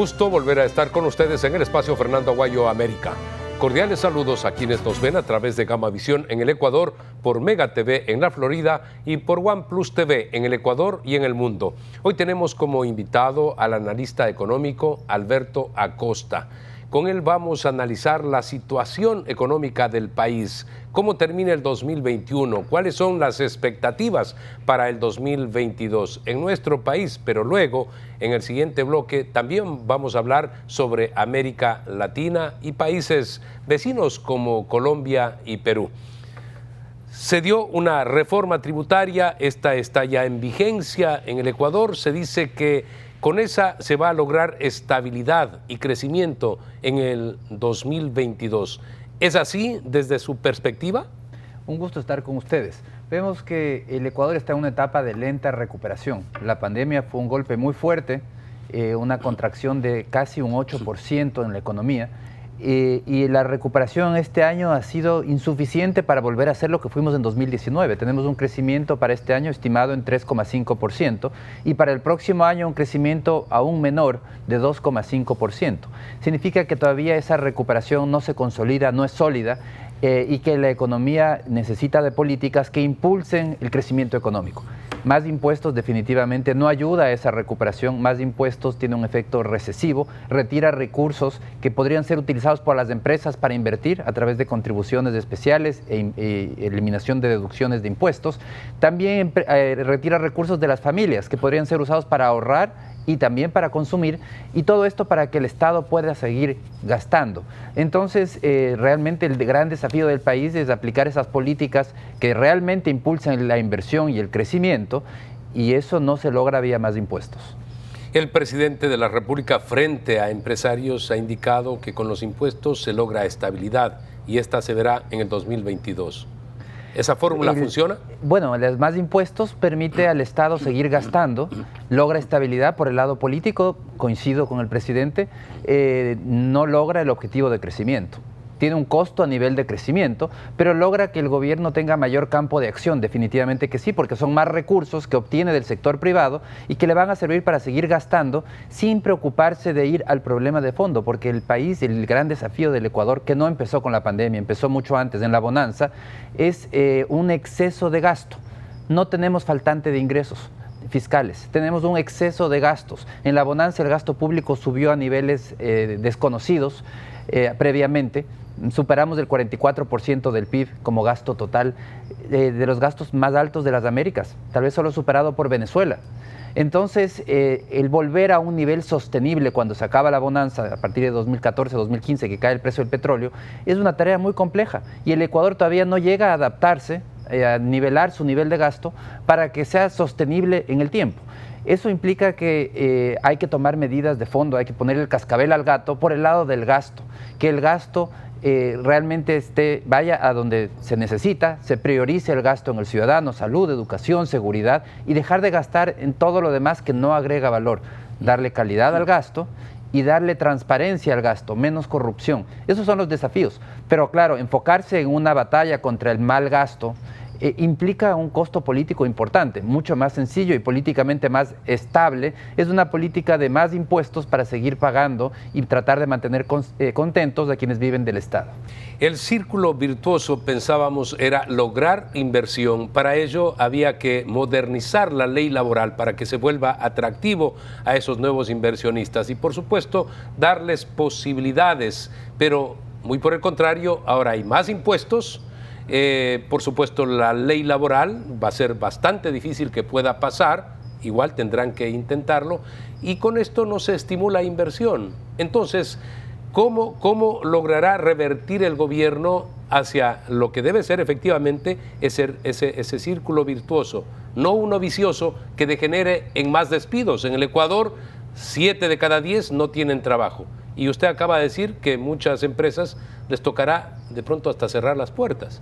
gusto volver a estar con ustedes en el espacio Fernando Aguayo América. Cordiales saludos a quienes nos ven a través de Gama Visión en el Ecuador, por Mega TV en la Florida y por OnePlus TV en el Ecuador y en el mundo. Hoy tenemos como invitado al analista económico Alberto Acosta. Con él vamos a analizar la situación económica del país, cómo termina el 2021, cuáles son las expectativas para el 2022 en nuestro país, pero luego, en el siguiente bloque, también vamos a hablar sobre América Latina y países vecinos como Colombia y Perú. Se dio una reforma tributaria, esta está ya en vigencia en el Ecuador, se dice que con esa se va a lograr estabilidad y crecimiento en el 2022. ¿Es así desde su perspectiva? Un gusto estar con ustedes. Vemos que el Ecuador está en una etapa de lenta recuperación. La pandemia fue un golpe muy fuerte, una contracción de casi un 8% en la economía. Y la recuperación este año ha sido insuficiente para volver a ser lo que fuimos en 2019. Tenemos un crecimiento para este año estimado en 3,5% y para el próximo año un crecimiento aún menor de 2,5%. Significa que todavía esa recuperación no se consolida, no es sólida y que la economía necesita de políticas que impulsen el crecimiento económico. Más impuestos definitivamente no ayuda a esa recuperación, más impuestos tiene un efecto recesivo, retira recursos que podrían ser utilizados por las empresas para invertir a través de contribuciones especiales e eliminación de deducciones de impuestos. También retira recursos de las familias que podrían ser usados para ahorrar y también para consumir, y todo esto para que el Estado pueda seguir gastando. Entonces, realmente el gran desafío del país es aplicar esas políticas que realmente impulsan la inversión y el crecimiento, y eso no se logra vía más impuestos. El presidente de la República frente a empresarios ha indicado que con los impuestos se logra estabilidad, y esta se verá en el 2022. ¿Esa fórmula funciona? Bueno, los más impuestos permite al Estado seguir gastando, logra estabilidad por el lado político, coincido con el presidente, no logra el objetivo de crecimiento. Tiene un costo a nivel de crecimiento, pero logra que el gobierno tenga mayor campo de acción, definitivamente que sí, porque son más recursos que obtiene del sector privado y que le van a servir para seguir gastando sin preocuparse de ir al problema de fondo, porque el país, el gran desafío del Ecuador, que no empezó con la pandemia, empezó mucho antes, en la bonanza, es un exceso de gasto. No tenemos faltante de ingresos fiscales, tenemos un exceso de gastos. En la bonanza el gasto público subió a niveles desconocidos previamente. Superamos el 44% del PIB como gasto total, de los gastos más altos de las Américas, tal vez solo superado por Venezuela. Entonces, el volver a un nivel sostenible cuando se acaba la bonanza, a partir de 2014-2015, que cae el precio del petróleo, es una tarea muy compleja y el Ecuador todavía no llega a adaptarse, a nivelar su nivel de gasto para que sea sostenible en el tiempo. Eso implica que hay que tomar medidas de fondo, hay que poner el cascabel al gato por el lado del gasto, que el gasto realmente vaya a donde se necesita, se priorice el gasto en el ciudadano, salud, educación, seguridad, y dejar de gastar en todo lo demás que no agrega valor, darle calidad al gasto y darle transparencia al gasto, menos corrupción. Esos son los desafíos, pero claro, enfocarse en una batalla contra el mal gasto implica un costo político importante, mucho más sencillo y políticamente más estable. Es una política de más impuestos para seguir pagando y tratar de mantener contentos a quienes viven del Estado. El círculo virtuoso, pensábamos, era lograr inversión. Para ello había que modernizar la ley laboral para que se vuelva atractivo a esos nuevos inversionistas y, por supuesto, darles posibilidades. Pero, muy por el contrario, ahora hay más impuestos. Por supuesto, la ley laboral va a ser bastante difícil que pueda pasar, igual tendrán que intentarlo, y con esto no se estimula inversión. Entonces, ¿cómo logrará revertir el gobierno hacia lo que debe ser efectivamente ese círculo virtuoso, no uno vicioso que degenere en más despidos? En el Ecuador, 7 de cada 10 no tienen trabajo. Y usted acaba de decir que muchas empresas les tocará de pronto hasta cerrar las puertas.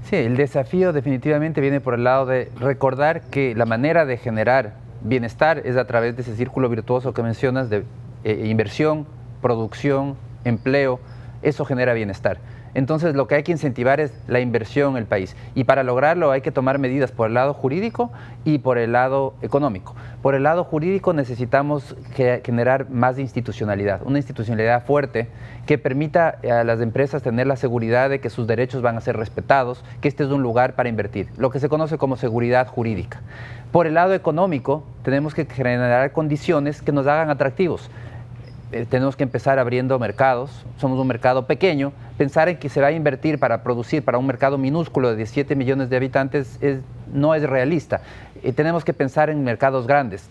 Sí, el desafío definitivamente viene por el lado de recordar que la manera de generar bienestar es a través de ese círculo virtuoso que mencionas de inversión, producción, empleo. Eso genera bienestar. Entonces lo que hay que incentivar es la inversión en el país. Y para lograrlo hay que tomar medidas por el lado jurídico y por el lado económico. Por el lado jurídico necesitamos generar más institucionalidad, una institucionalidad fuerte que permita a las empresas tener la seguridad de que sus derechos van a ser respetados, que este es un lugar para invertir, lo que se conoce como seguridad jurídica. Por el lado económico, tenemos que generar condiciones que nos hagan atractivos. Tenemos que empezar abriendo mercados, somos un mercado pequeño, pensar en que se va a invertir para producir para un mercado minúsculo de 17 millones de habitantes no es realista. Tenemos que pensar en mercados grandes.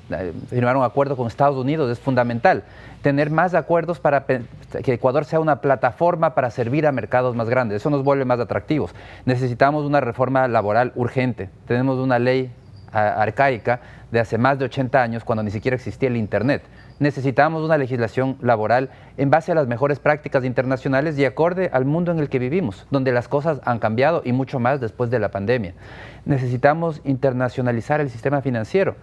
Firmar un acuerdo con Estados Unidos es fundamental. Tener más acuerdos para que Ecuador sea una plataforma para servir a mercados más grandes. Eso nos vuelve más atractivos. Necesitamos una reforma laboral urgente. Tenemos una ley arcaica de hace más de 80 años cuando ni siquiera existía el Internet. Necesitamos una legislación laboral en base a las mejores prácticas internacionales y acorde al mundo en el que vivimos, donde las cosas han cambiado y mucho más después de la pandemia. Necesitamos internacionalizar el sistema financiero.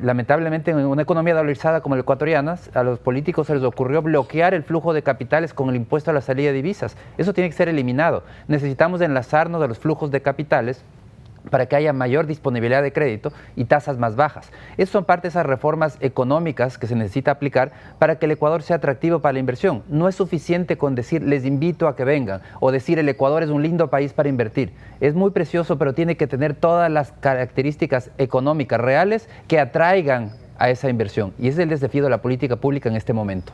Lamentablemente, en una economía dolarizada como la ecuatoriana, a los políticos se les ocurrió bloquear el flujo de capitales con el impuesto a la salida de divisas. Eso tiene que ser eliminado. Necesitamos enlazarnos a los flujos de capitales para que haya mayor disponibilidad de crédito y tasas más bajas. Esas son parte de esas reformas económicas que se necesita aplicar para que el Ecuador sea atractivo para la inversión. No es suficiente con decir, les invito a que vengan, o decir, el Ecuador es un lindo país para invertir. Es muy precioso, pero tiene que tener todas las características económicas reales que atraigan a esa inversión. Y ese es el desafío de la política pública en este momento.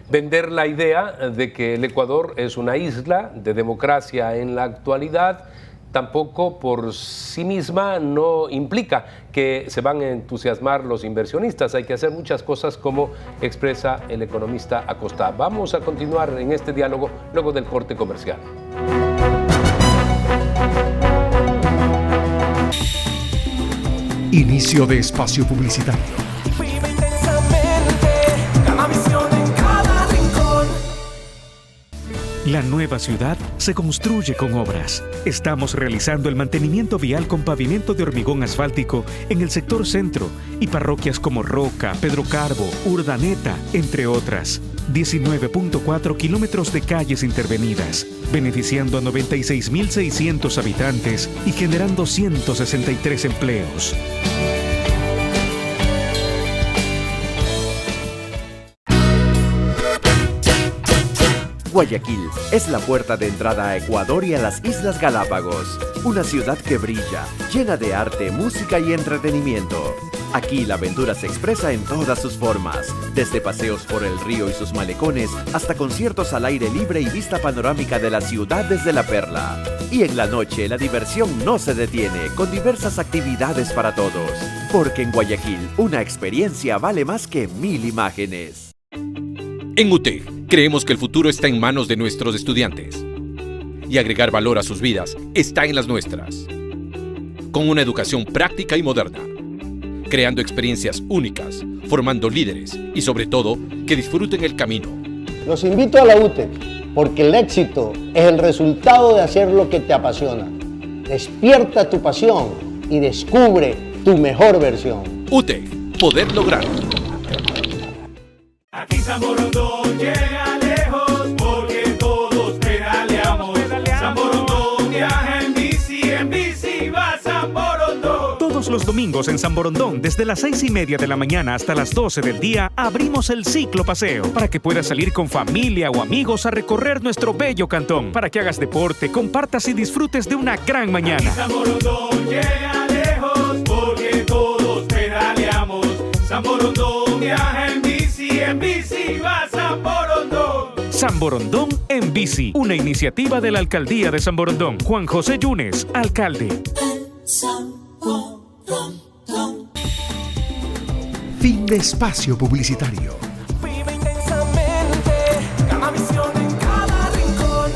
Vender la idea de que el Ecuador es una isla de democracia en la actualidad, tampoco por sí misma no implica que se van a entusiasmar los inversionistas. Hay que hacer muchas cosas como expresa el economista Acosta. Vamos a continuar en este diálogo luego del corte comercial. Inicio de espacio publicitario. La nueva ciudad se construye con obras. Estamos realizando el mantenimiento vial con pavimento de hormigón asfáltico en el sector centro y parroquias como Roca, Pedro Carbo, Urdaneta, entre otras. 19.4 kilómetros de calles intervenidas, beneficiando a 96.600 habitantes y generando 163 empleos. Guayaquil es la puerta de entrada a Ecuador y a las Islas Galápagos. Una ciudad que brilla, llena de arte, música y entretenimiento. Aquí la aventura se expresa en todas sus formas, desde paseos por el río y sus malecones hasta conciertos al aire libre y vista panorámica de la ciudad desde La Perla. Y en la noche la diversión no se detiene, con diversas actividades para todos. Porque en Guayaquil una experiencia vale más que 1000 imágenes. En UTEC, creemos que el futuro está en manos de nuestros estudiantes y agregar valor a sus vidas está en las nuestras. Con una educación práctica y moderna, creando experiencias únicas, formando líderes y sobre todo, que disfruten el camino. Los invito a la UTEC porque el éxito es el resultado de hacer lo que te apasiona. Despierta tu pasión y descubre tu mejor versión. UTEC, poder lograrlo. Aquí Samborondón llega lejos porque todos pedaleamos. Samborondón viaja en bici va Samborondón. Todos los domingos en Samborondón, desde las 6:30 de la mañana hasta las 12 del día, abrimos el ciclo paseo para que puedas salir con familia o amigos a recorrer nuestro bello cantón, para que hagas deporte, compartas y disfrutes de una gran mañana. Aquí Samborondón llega lejos porque todos pedaleamos. Samborondón viaja en bici va Samborondón. Samborondón en bici, una iniciativa de la Alcaldía de Samborondón. Juan José Yunes, alcalde. Fin de espacio publicitario. Vive intensamente, Gama Visión en cada rincón.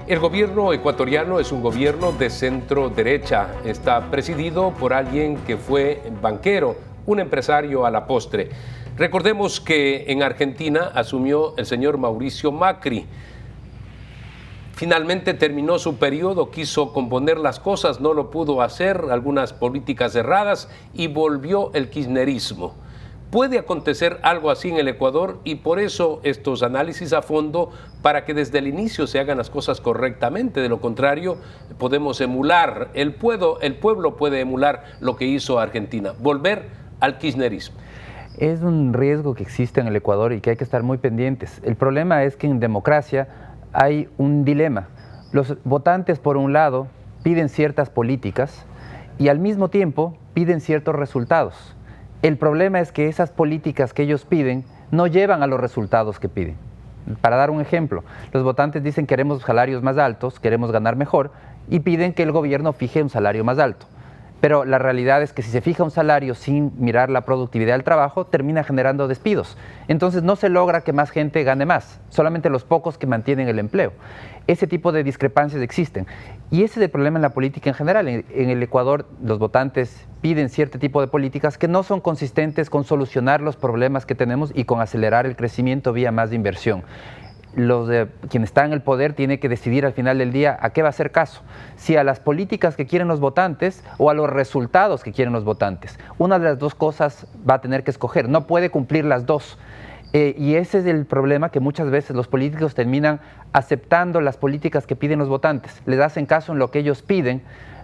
El gobierno ecuatoriano es un gobierno de centro derecha. Está presidido por alguien que fue banquero, un empresario a la postre. Recordemos que en Argentina asumió el señor Mauricio Macri. Finalmente terminó su periodo, quiso componer las cosas, no lo pudo hacer, algunas políticas erradas y volvió el kirchnerismo. ¿Puede acontecer algo así en el Ecuador? Y por eso estos análisis a fondo, para que desde el inicio se hagan las cosas correctamente. De lo contrario, podemos emular, el pueblo puede emular lo que hizo Argentina, volver al kirchnerismo. Es un riesgo que existe en el Ecuador y que hay que estar muy pendientes. El problema es que en democracia hay un dilema. Los votantes, por un lado, piden ciertas políticas y al mismo tiempo piden ciertos resultados. El problema es que esas políticas que ellos piden no llevan a los resultados que piden. Para dar un ejemplo, los votantes dicen queremos salarios más altos, queremos ganar mejor y piden que el gobierno fije un salario más alto. Pero la realidad es que si se fija un salario sin mirar la productividad del trabajo, termina generando despidos. Entonces no se logra que más gente gane más, solamente los pocos que mantienen el empleo. Ese tipo de discrepancias existen. Y ese es el problema en la política en general. En el Ecuador los votantes piden cierto tipo de políticas que no son consistentes con solucionar los problemas que tenemos y con acelerar el crecimiento vía más inversión. Quien está en el poder tiene que decidir al final del día a qué va a hacer caso, si a las políticas que quieren los votantes o a los resultados que quieren los votantes. Una de las dos cosas va a tener que escoger, no puede cumplir las dos. Y ese es el problema, que muchas veces los políticos terminan aceptando las políticas que piden los votantes, les hacen caso en lo que ellos piden,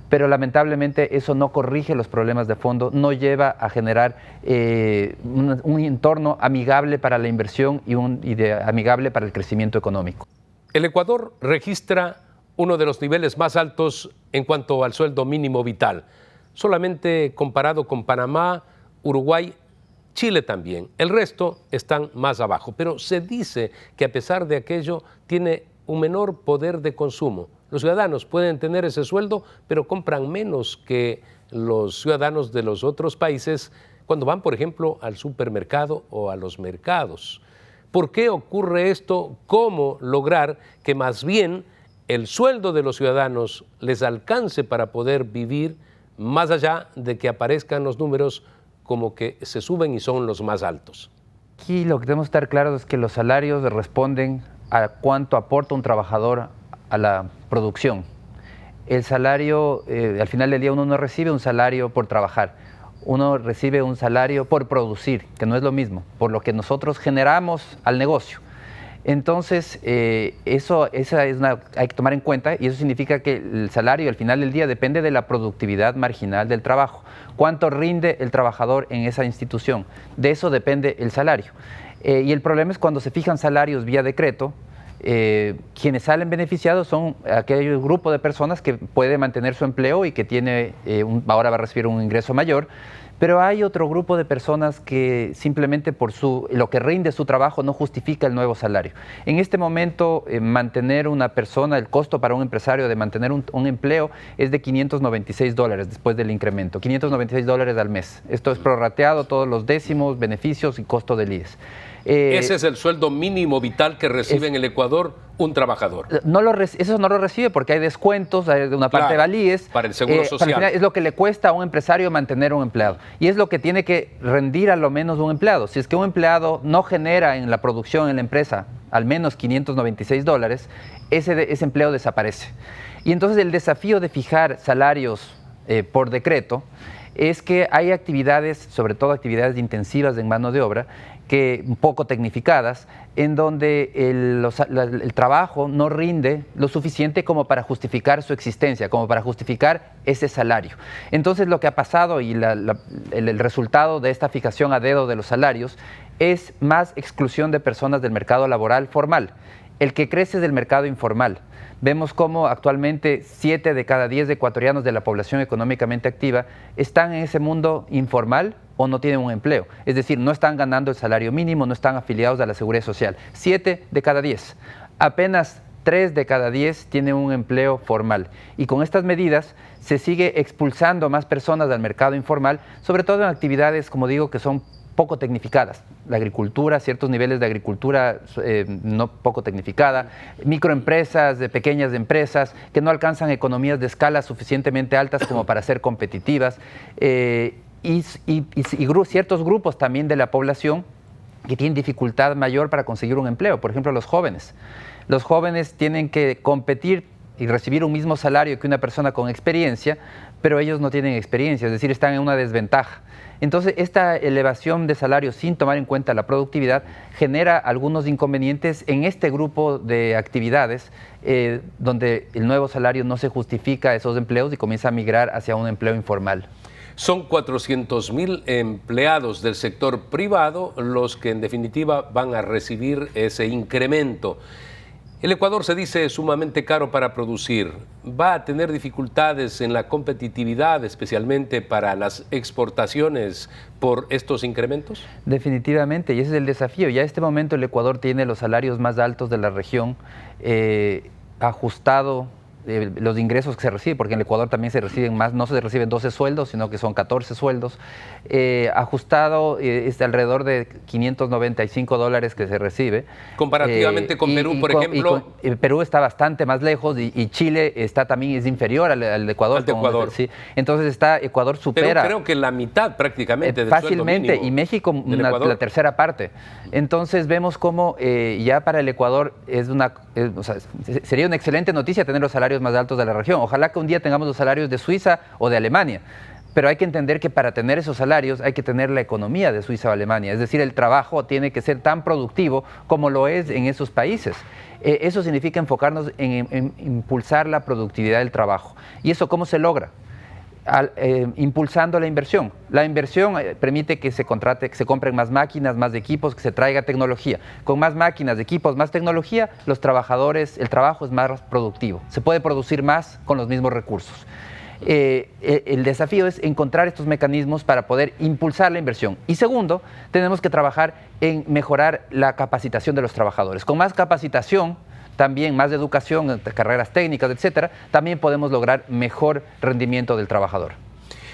pero lamentablemente eso no corrige los problemas de fondo, no lleva a generar un entorno amigable para la inversión y amigable para el crecimiento económico. El Ecuador registra uno de los niveles más altos en cuanto al sueldo mínimo vital, solamente comparado con Panamá, Uruguay, Chile también. El resto están más abajo, pero se dice que a pesar de aquello tiene un menor poder de consumo. Los ciudadanos pueden tener ese sueldo, pero compran menos que los ciudadanos de los otros países cuando van, por ejemplo, al supermercado o a los mercados. ¿Por qué ocurre esto? ¿Cómo lograr que más bien el sueldo de los ciudadanos les alcance para poder vivir, más allá de que aparezcan los números como que se suben y son los más altos? Aquí lo que tenemos que estar claros es que los salarios responden a cuánto aporta un trabajador a la producción. El salario, al final del día uno no recibe un salario por trabajar, uno recibe un salario por producir, que no es lo mismo, por lo que nosotros generamos al negocio. Entonces, hay que tomar en cuenta, y eso significa que el salario al final del día depende de la productividad marginal del trabajo. ¿Cuánto rinde el trabajador en esa institución? De eso depende el salario. Y el problema es cuando se fijan salarios vía decreto, quienes salen beneficiados son aquel grupo de personas que puede mantener su empleo y que tiene ahora va a recibir un ingreso mayor, pero hay otro grupo de personas que simplemente por lo que rinde su trabajo no justifica el nuevo salario. En este momento, mantener una persona, el costo para un empresario de mantener un empleo es de $596 después del incremento, $596 al mes. Esto es prorrateado, todos los décimos, beneficios y costo del IES. Ese es el sueldo mínimo vital que recibe en el Ecuador un trabajador. Eso no lo recibe porque hay descuentos, hay una parte de valíes. Para el seguro social. Es lo que le cuesta a un empresario mantener un empleado. Y es lo que tiene que rendir a lo menos un empleado. Si es que un empleado no genera en la producción, en la empresa, al menos $596, ese empleo desaparece. Y entonces el desafío de fijar salarios por decreto es que hay actividades, sobre todo actividades intensivas en mano de obra, que un poco tecnificadas, en donde el trabajo no rinde lo suficiente como para justificar su existencia, como para justificar ese salario. Entonces lo que ha pasado y el resultado de esta fijación a dedo de los salarios es más exclusión de personas del mercado laboral formal. El que crece es del mercado informal. Vemos cómo actualmente 7 de cada 10 ecuatorianos de la población económicamente activa están en ese mundo informal o no tienen un empleo. Es decir, no están ganando el salario mínimo, no están afiliados a la Seguridad Social. 7 de cada 10. Apenas 3 de cada 10 tienen un empleo formal. Y con estas medidas se sigue expulsando más personas del mercado informal, sobre todo en actividades, como digo, que son poco tecnificadas. La agricultura, ciertos niveles de agricultura no poco tecnificada, microempresas, de pequeñas empresas que no alcanzan economías de escala suficientemente altas como para ser competitivas, y ciertos grupos también de la población que tienen dificultad mayor para conseguir un empleo, por ejemplo los jóvenes. Los jóvenes tienen que competir y recibir un mismo salario que una persona con experiencia, pero ellos no tienen experiencia, es decir, están en una desventaja. Entonces, esta elevación de salario sin tomar en cuenta la productividad genera algunos inconvenientes en este grupo de actividades donde el nuevo salario no se justifica esos empleos y comienza a migrar hacia un empleo informal. Son 400,000 empleados del sector privado los que en definitiva van a recibir ese incremento. El Ecuador se dice sumamente caro para producir. ¿Va a tener dificultades en la competitividad, especialmente para las exportaciones, por estos incrementos? Definitivamente, y ese es el desafío. Ya en este momento el Ecuador tiene los salarios más altos de la región, ajustado los ingresos que se reciben, porque en el Ecuador también se reciben más, no se reciben 12 sueldos, sino que son 14 sueldos, ajustado es alrededor de $595 que se recibe. Comparativamente con Perú, por ejemplo. Perú está bastante más lejos y Chile también es inferior al Ecuador. Sí. Entonces Ecuador supera. Pero creo que la mitad prácticamente del fácilmente, sueldo mínimo y México la tercera parte. Entonces vemos cómo ya para el Ecuador sería una excelente noticia tener los salarios más altos de la región. Ojalá que un día tengamos los salarios de Suiza o de Alemania, pero hay que entender que para tener esos salarios hay que tener la economía de Suiza o Alemania, es decir, el trabajo tiene que ser tan productivo como lo es en esos países. Eso significa enfocarnos en impulsar la productividad del trabajo. ¿Y eso cómo se logra? Impulsando la inversión. La inversión permite que se compren más máquinas, más equipos, que se traiga tecnología. Con más máquinas, equipos, más tecnología, el trabajo es más productivo. Se puede producir más con los mismos recursos. El desafío es encontrar estos mecanismos para poder impulsar la inversión. Y segundo, tenemos que trabajar en mejorar la capacitación de los trabajadores. Con más capacitación, también más educación, carreras técnicas, etcétera, también podemos lograr mejor rendimiento del trabajador.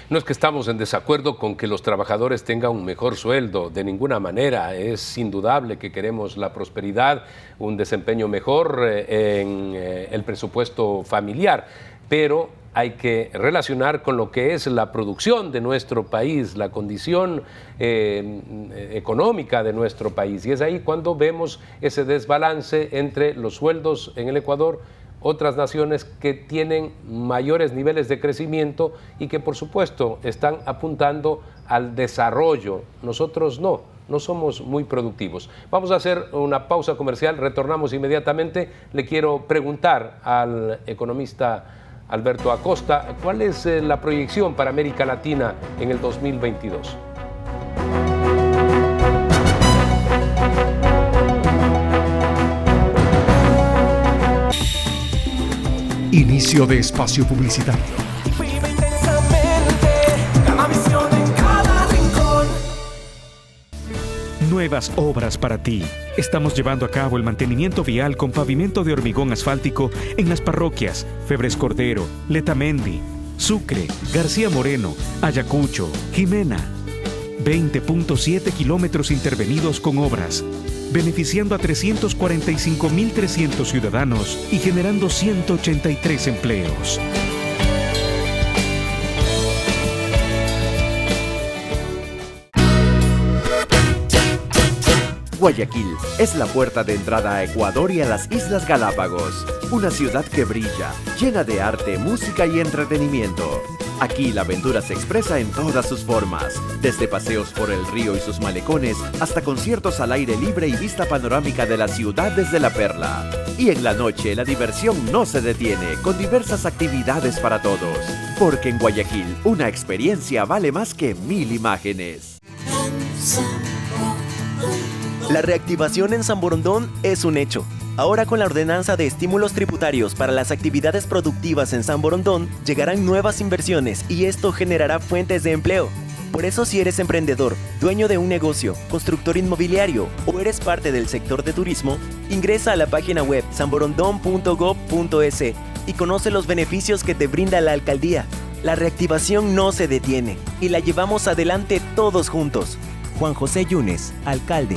No es que estamos en desacuerdo con que los trabajadores tengan un mejor sueldo, de ninguna manera. Es indudable que queremos la prosperidad, un desempeño mejor en el presupuesto familiar, pero hay que relacionar con lo que es la producción de nuestro país, la condición económica de nuestro país. Y es ahí cuando vemos ese desbalance entre los sueldos en el Ecuador, otras naciones que tienen mayores niveles de crecimiento y que por supuesto están apuntando al desarrollo. Nosotros no somos muy productivos. Vamos a hacer una pausa comercial, retornamos inmediatamente. Le quiero preguntar al economista Alberto Acosta, ¿cuál es la proyección para América Latina en el 2022? Inicio de espacio publicitario. Vive intensamente, Gama Visión en cada rincón. Nuevas obras para ti. Estamos llevando a cabo el mantenimiento vial con pavimento de hormigón asfáltico en las parroquias Febres Cordero, Letamendi, Sucre, García Moreno, Ayacucho, Jimena. 20.7 kilómetros intervenidos con obras, beneficiando a 345.300 ciudadanos y generando 183 empleos. Guayaquil es la puerta de entrada a Ecuador y a las Islas Galápagos. Una ciudad que brilla, llena de arte, música y entretenimiento. Aquí la aventura se expresa en todas sus formas, desde paseos por el río y sus malecones hasta conciertos al aire libre y vista panorámica de la ciudad desde La Perla. Y en la noche la diversión no se detiene, con diversas actividades para todos. Porque en Guayaquil una experiencia vale más que 1000 imágenes. La reactivación en San Borondón es un hecho. Ahora con la ordenanza de estímulos tributarios para las actividades productivas en San Borondón, llegarán nuevas inversiones y esto generará fuentes de empleo. Por eso si eres emprendedor, dueño de un negocio, constructor inmobiliario o eres parte del sector de turismo, ingresa a la página web sanborondon.gov.es y conoce los beneficios que te brinda la alcaldía. La reactivación no se detiene y la llevamos adelante todos juntos. Juan José Yunes, alcalde.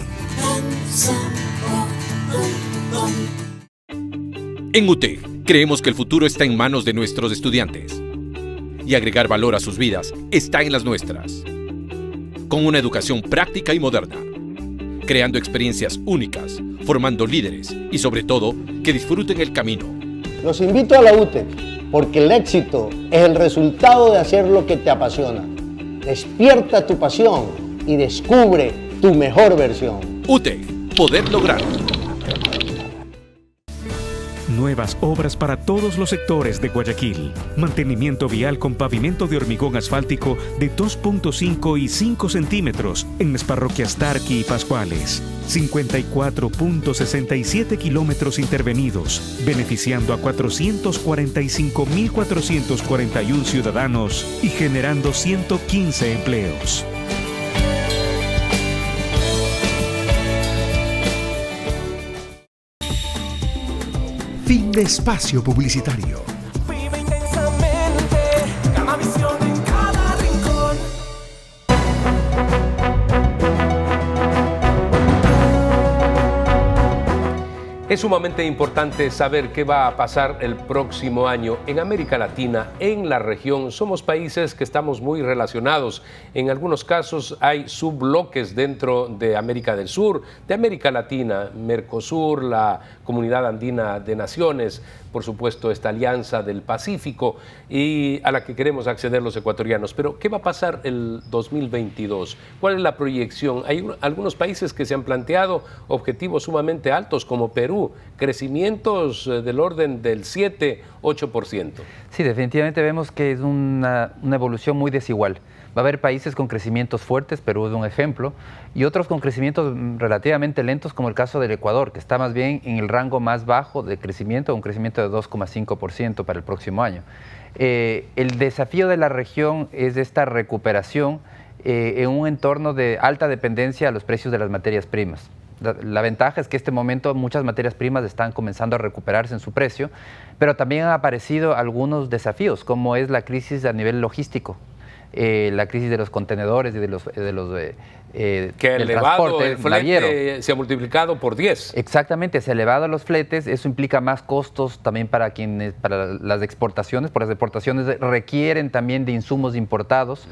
En UTE, creemos que el futuro está en manos de nuestros estudiantes y agregar valor a sus vidas está en las nuestras. Con una educación práctica y moderna, creando experiencias únicas, formando líderes y sobre todo, que disfruten el camino. Los invito a la UTEC porque el éxito es el resultado de hacer lo que te apasiona. Despierta tu pasión y descubre tu mejor versión. UTEC, poder lograrlo. Nuevas obras para todos los sectores de Guayaquil. Mantenimiento vial con pavimento de hormigón asfáltico de 2.5 y 5 centímetros en las parroquias Tarqui y Pascuales. 54.67 kilómetros intervenidos, beneficiando a 445.441 ciudadanos y generando 115 empleos. Fin de espacio publicitario. Vive intensamente, Gamavisión en cada rincón. Es sumamente importante saber qué va a pasar el próximo año en América Latina, en la región. Somos países que estamos muy relacionados. En algunos casos hay subbloques dentro de América del Sur, de América Latina, Mercosur, la Comunidad Andina de Naciones, por supuesto esta Alianza del Pacífico y a la que queremos acceder los ecuatorianos. Pero ¿qué va a pasar el 2022? ¿Cuál es la proyección? Hay algunos países que se han planteado objetivos sumamente altos como Perú, crecimientos del orden del 7-8%. Sí, definitivamente vemos que es una evolución muy desigual. Va a haber países con crecimientos fuertes, Perú es un ejemplo, y otros con crecimientos relativamente lentos, como el caso del Ecuador, que está más bien en el rango más bajo de crecimiento, un crecimiento de 2,5% para el próximo año. El desafío de la región es esta recuperación en un entorno de alta dependencia a los precios de las materias primas. La ventaja es que en este momento muchas materias primas están comenzando a recuperarse en su precio, pero también han aparecido algunos desafíos, como es la crisis a nivel logístico, la crisis de los contenedores y que del elevado transporte el flete naviero. se ha multiplicado por 10. Exactamente, se ha elevado los fletes, eso implica más costos también para las exportaciones, porque las exportaciones requieren también de insumos importados.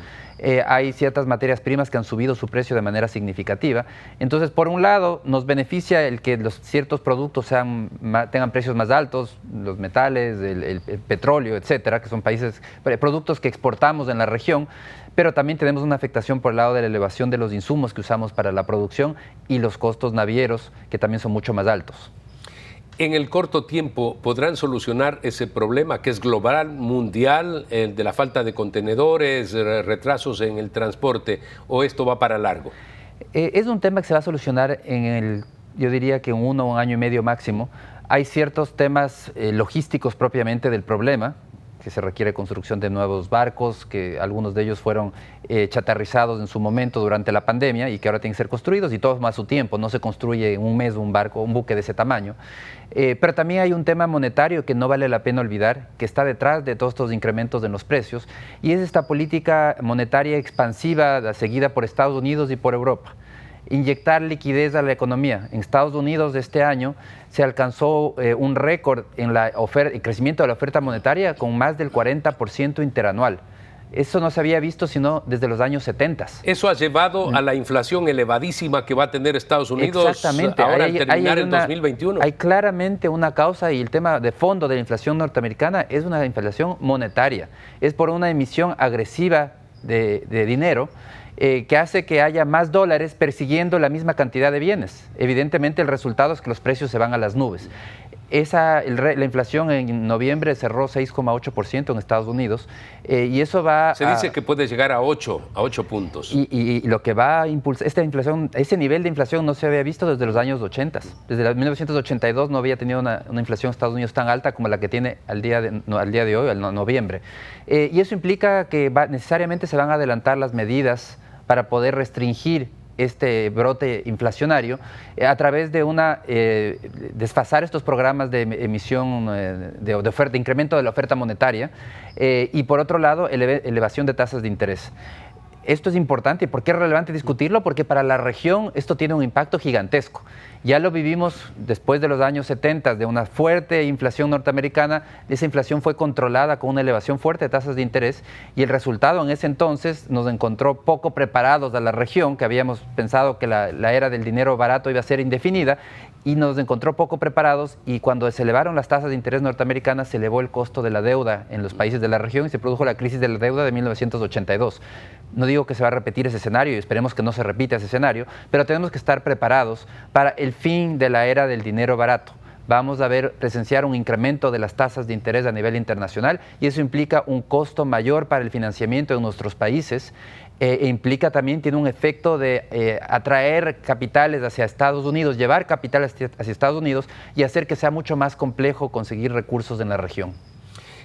Hay ciertas materias primas que han subido su precio de manera significativa. Entonces, por un lado, nos beneficia el que ciertos productos tengan precios más altos, los metales, el petróleo, etcétera, que son productos que exportamos en la región, pero también tenemos una afectación por el lado de la elevación de los insumos que usamos para la producción y los costos navieros, que también son mucho más altos. En el corto tiempo, ¿podrán solucionar ese problema que es global, mundial, el de la falta de contenedores, retrasos en el transporte, o esto va para largo? Es un tema que se va a solucionar yo diría que en 1 o 1 año y medio máximo. Hay ciertos temas logísticos propiamente del problema, que se requiere construcción de nuevos barcos, que algunos de ellos fueron chatarrizados en su momento durante la pandemia y que ahora tienen que ser construidos y todo toma su tiempo, no se construye en un mes un buque de ese tamaño. Pero también hay un tema monetario que no vale la pena olvidar, que está detrás de todos estos incrementos en los precios, y es esta política monetaria expansiva seguida por Estados Unidos y por Europa. Inyectar liquidez a la economía. En Estados Unidos este año se alcanzó un récord en el crecimiento de la oferta monetaria con más del 40% interanual. Eso no se había visto sino desde los años 70. Eso ha llevado a la inflación elevadísima que va a tener Estados Unidos exactamente. ahora al terminar el 2021. Hay claramente una causa, y el tema de fondo de la inflación norteamericana es una inflación monetaria. Es por una emisión agresiva de dinero que hace que haya más dólares persiguiendo la misma cantidad de bienes. Evidentemente el resultado es que los precios se van a las nubes. La inflación en noviembre cerró 6,8% en Estados Unidos y eso va Se dice que puede llegar a 8 puntos. Y lo que va a impulsar esta inflación, ese nivel de inflación no se había visto desde los años 80. Desde 1982 no había tenido una inflación en Estados Unidos tan alta como la que tiene al día de hoy, al noviembre. Y eso implica que necesariamente se van a adelantar las medidas para poder restringir este brote inflacionario a través de desfasar estos programas de emisión de oferta, incremento de la oferta monetaria y por otro lado elevación de tasas de interés. Esto es importante. ¿Y por qué es relevante discutirlo? Porque para la región esto tiene un impacto gigantesco. Ya lo vivimos después de los años 70, de una fuerte inflación norteamericana. Esa inflación fue controlada con una elevación fuerte de tasas de interés y el resultado en ese entonces nos encontró poco preparados a la región, que habíamos pensado que la era del dinero barato iba a ser indefinida, y nos encontró poco preparados, y cuando se elevaron las tasas de interés norteamericanas se elevó el costo de la deuda en los países de la región y se produjo la crisis de la deuda de 1982. No digo que se va a repetir ese escenario y esperemos que no se repita ese escenario, pero tenemos que estar preparados para el fin de la era del dinero barato. Vamos a presenciar un incremento de las tasas de interés a nivel internacional y eso implica un costo mayor para el financiamiento de nuestros países. Implica también, tiene un efecto de atraer capitales hacia Estados Unidos, llevar capitales hacia Estados Unidos y hacer que sea mucho más complejo conseguir recursos en la región.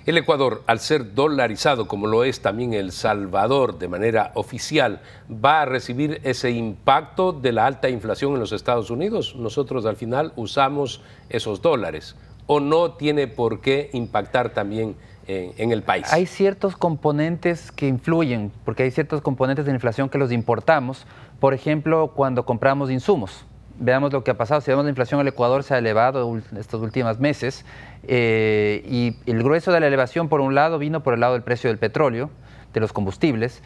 El Ecuador, al ser dolarizado como lo es también El Salvador de manera oficial, ¿va a recibir ese impacto de la alta inflación en los Estados Unidos? Nosotros al final usamos esos dólares. ¿O no tiene por qué impactar también en el país? Hay ciertos componentes que influyen, porque hay ciertos componentes de la inflación que los importamos. Por ejemplo, cuando compramos insumos. Veamos lo que ha pasado. Si vemos la inflación, el Ecuador se ha elevado estos últimos meses y el grueso de la elevación, por un lado, vino por el lado del precio del petróleo, de los combustibles,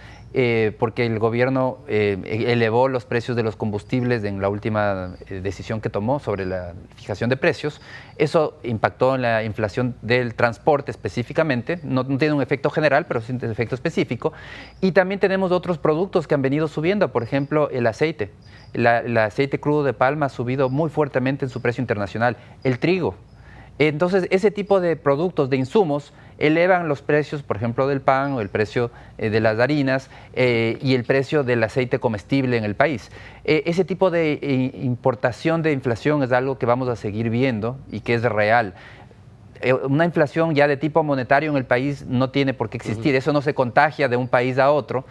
porque el gobierno elevó los precios de los combustibles en la última decisión que tomó sobre la fijación de precios. Eso impactó en la inflación del transporte específicamente. No tiene un efecto general, pero sí tiene un efecto específico. Y también tenemos otros productos que han venido subiendo, por ejemplo, el aceite. El aceite crudo de palma ha subido muy fuertemente en su precio internacional. El trigo. Entonces, ese tipo de productos, de insumos, elevan los precios, por ejemplo, del pan o el precio de las harinas y el precio del aceite comestible en el país. Ese tipo de importación de inflación es algo que vamos a seguir viendo y que es real. Una inflación ya de tipo monetario en el país no tiene por qué existir. Eso no se contagia de un país a otro.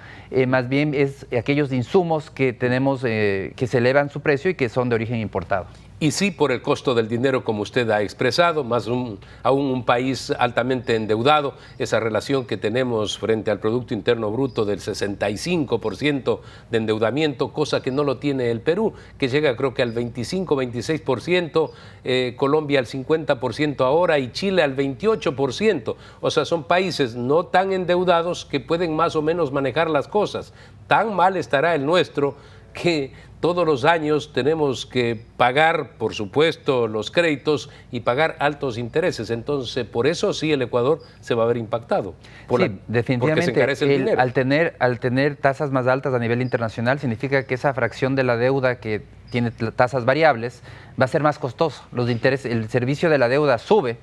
Más bien es aquellos insumos que tenemos que se elevan su precio y que son de origen importado. Y sí, por el costo del dinero, como usted ha expresado, más aún un país altamente endeudado, esa relación que tenemos frente al Producto Interno Bruto del 65% de endeudamiento, cosa que no lo tiene el Perú, que llega creo que al 25-26%, Colombia al 50% ahora y Chile al 28%. O sea, son países no tan endeudados que pueden más o menos manejar las cosas. Tan mal estará el nuestro que todos los años tenemos que pagar, por supuesto, los créditos y pagar altos intereses. Entonces, por eso sí el Ecuador se va a ver impactado. Definitivamente. Porque se encarece el dinero. Al tener tasas más altas a nivel internacional, significa que esa fracción de la deuda que tiene tasas variables va a ser más costoso. Los intereses, el servicio de la deuda sube.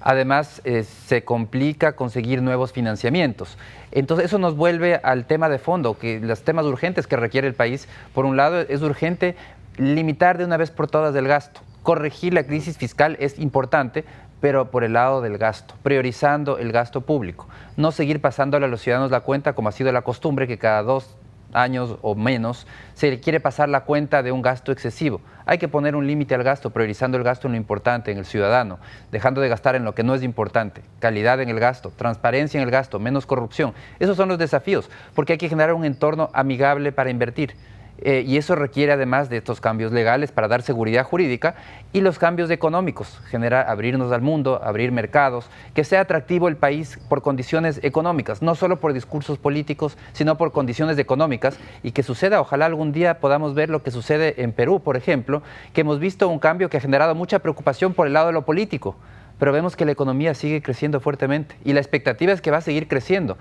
Además, se complica conseguir nuevos financiamientos. Entonces, eso nos vuelve al tema de fondo, que los temas urgentes que requiere el país. Por un lado, es urgente limitar de una vez por todas el gasto. Corregir la crisis fiscal es importante, pero por el lado del gasto, priorizando el gasto público. No seguir pasándole a los ciudadanos la cuenta, como ha sido la costumbre, que cada 2 años o menos se le quiere pasar la cuenta de un gasto excesivo. Hay que poner un límite al gasto, priorizando el gasto en lo importante, en el ciudadano, dejando de gastar en lo que no es importante, calidad en el gasto, transparencia en el gasto, menos corrupción. Esos son los desafíos, porque hay que generar un entorno amigable para invertir. Y eso requiere, además de estos cambios legales, para dar seguridad jurídica, y los cambios económicos, abrirnos al mundo, abrir mercados, que sea atractivo el país por condiciones económicas, no solo por discursos políticos, sino por condiciones económicas, y que suceda, ojalá algún día podamos ver lo que sucede en Perú, por ejemplo, que hemos visto un cambio que ha generado mucha preocupación por el lado de lo político, pero vemos que la economía sigue creciendo fuertemente, y la expectativa es que va a seguir creciendo.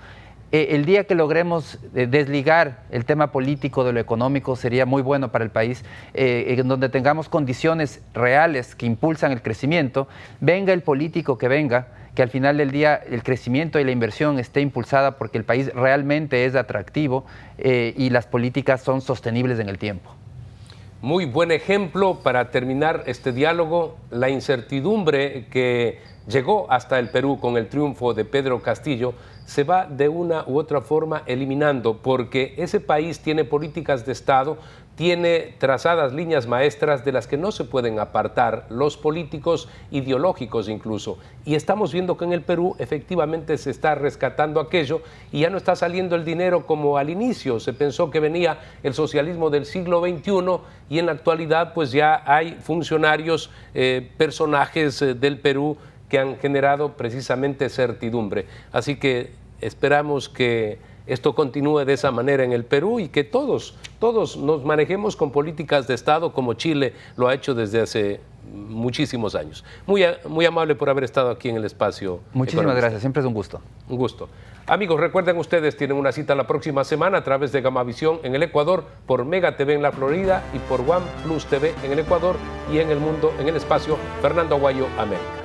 El día que logremos desligar el tema político de lo económico sería muy bueno para el país, en donde tengamos condiciones reales que impulsan el crecimiento, venga el político que venga, que al final del día el crecimiento y la inversión esté impulsada porque el país realmente es atractivo y las políticas son sostenibles en el tiempo. Muy buen ejemplo para terminar este diálogo, la incertidumbre que llegó hasta el Perú con el triunfo de Pedro Castillo se va de una u otra forma eliminando, porque ese país tiene políticas de Estado, tiene trazadas líneas maestras de las que no se pueden apartar los políticos ideológicos incluso. Y estamos viendo que en el Perú efectivamente se está rescatando aquello y ya no está saliendo el dinero como al inicio. Se pensó que venía el socialismo del siglo XXI y en la actualidad pues ya hay funcionarios, personajes del Perú que han generado precisamente certidumbre. Así que esperamos que esto continúe de esa manera en el Perú y que todos nos manejemos con políticas de Estado como Chile lo ha hecho desde hace muchísimos años. Muy amable por haber estado aquí en el espacio. Muchísimas gracias, siempre es un gusto. Un gusto. Amigos, recuerden ustedes, tienen una cita la próxima semana a través de Gamavisión en el Ecuador, por Mega TV en la Florida y por One Plus TV en el Ecuador y en el mundo, en el espacio Fernando Aguayo, América.